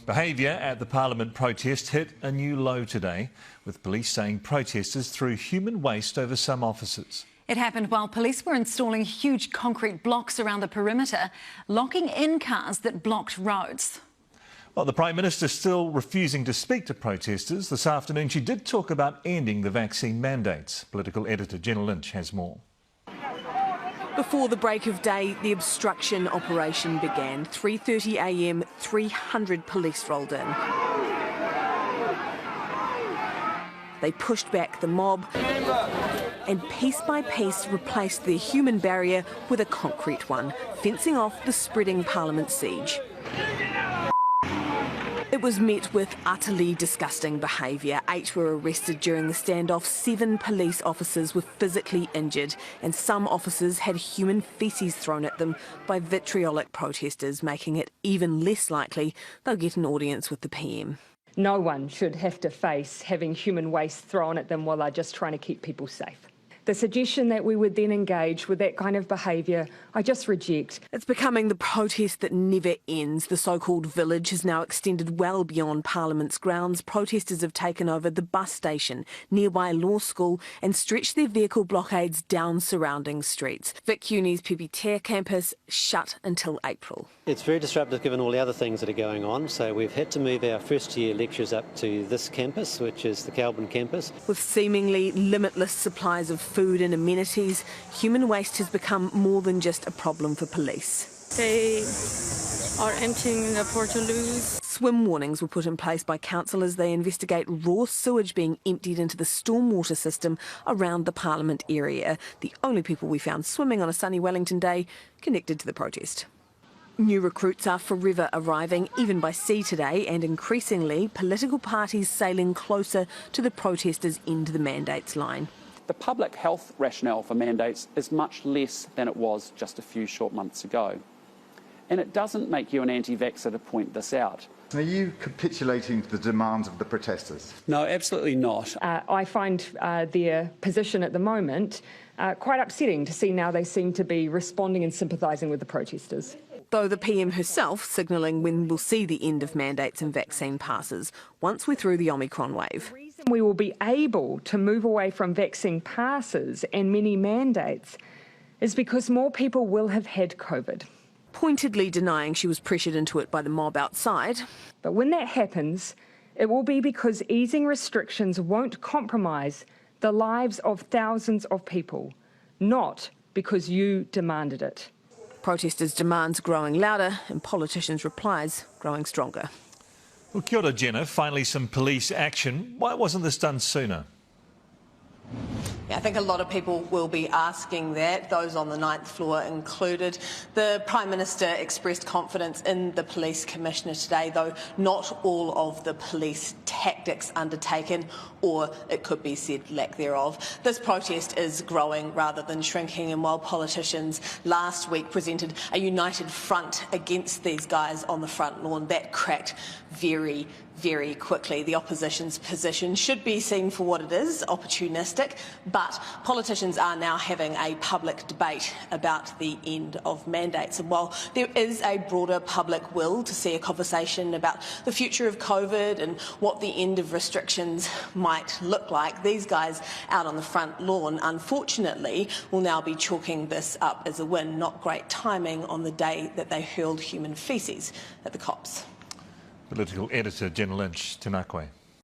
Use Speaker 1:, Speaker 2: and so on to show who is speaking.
Speaker 1: Behaviour at the Parliament protest hit a new low today, with police saying protesters threw human waste over some offices.
Speaker 2: It happened while police were installing huge concrete blocks around the perimeter, locking in cars that blocked roads.
Speaker 1: Well, the Prime Minister still refusing to speak to protesters. This afternoon she did talk about ending the vaccine mandates. Political editor Jenna Lynch has more.
Speaker 3: Before the break of day, the obstruction operation began. 3:30 a.m, 300 police rolled in. They pushed back the mob and piece by piece replaced their human barrier with a concrete one, fencing off the spreading Parliament siege. It was met with utterly disgusting behaviour. 8 were arrested during the standoff, 7 police officers were physically injured, and some officers had human faeces thrown at them by vitriolic protesters, making it even less likely they'll get an audience with the PM.
Speaker 4: No one should have to face having human waste thrown at them while they're just trying to keep people safe. The suggestion that we would then engage with that kind of behaviour, I just reject.
Speaker 3: It's becoming the protest that never ends. The so-called village has now extended well beyond Parliament's grounds. Protesters have taken over the bus station, nearby law school, and stretched their vehicle blockades down surrounding streets. Vic Uni's Pepiter campus shut until April.
Speaker 5: It's very disruptive given all the other things that are going on, so we've had to move our first-year lectures up to this campus, which is the Kelburn campus.
Speaker 3: With seemingly limitless supplies of food and amenities, human waste has become more than just a problem for police.
Speaker 6: They are emptying the portaloos.
Speaker 3: Swim warnings were put in place by council as they investigate raw sewage being emptied into the stormwater system around the Parliament area. The only people we found swimming on a sunny Wellington day connected to the protest. New recruits are forever arriving, even by sea today, and increasingly political parties sailing closer to the protesters' end the mandates line.
Speaker 7: The public health rationale for mandates is much less than it was just a few short months ago. And it doesn't make you an anti-vaxxer to point this out.
Speaker 8: Are you capitulating to the demands of the protesters?
Speaker 7: No, absolutely not.
Speaker 4: I find their position at the moment quite upsetting to see now they seem to be responding and sympathising with the protesters.
Speaker 3: Though the PM herself signalling when we'll see the end of mandates and vaccine passes once we're through the Omicron wave.
Speaker 4: The reason we will be able to move away from vaccine passes and many mandates is because more people will have had COVID.
Speaker 3: Pointedly denying she was pressured into it by the mob outside.
Speaker 4: But when that happens, it will be because easing restrictions won't compromise the lives of thousands of people, not because you demanded it.
Speaker 3: Protesters' demands growing louder and politicians' replies growing stronger.
Speaker 1: Well, kia ora, Jenna. Finally some police action. Why wasn't this done sooner?
Speaker 9: Yeah, I think a lot of people will be asking that, those on the 9th floor included. The Prime Minister expressed confidence in the Police Commissioner today, though not all of the police tactics undertaken, or it could be said lack thereof. This protest is growing rather than shrinking, and while politicians last week presented a united front against these guys on the front lawn, that cracked very quickly. The opposition's position should be seen for what it is, opportunistic, but politicians are now having a public debate about the end of mandates. And while there is a broader public will to see a conversation about the future of COVID and what the end of restrictions might look like, these guys out on the front lawn, unfortunately, will now be chalking this up as a win. Not great timing on the day that they hurled human faeces at the cops.
Speaker 1: Political editor Jenna Lynch, tēnā koe.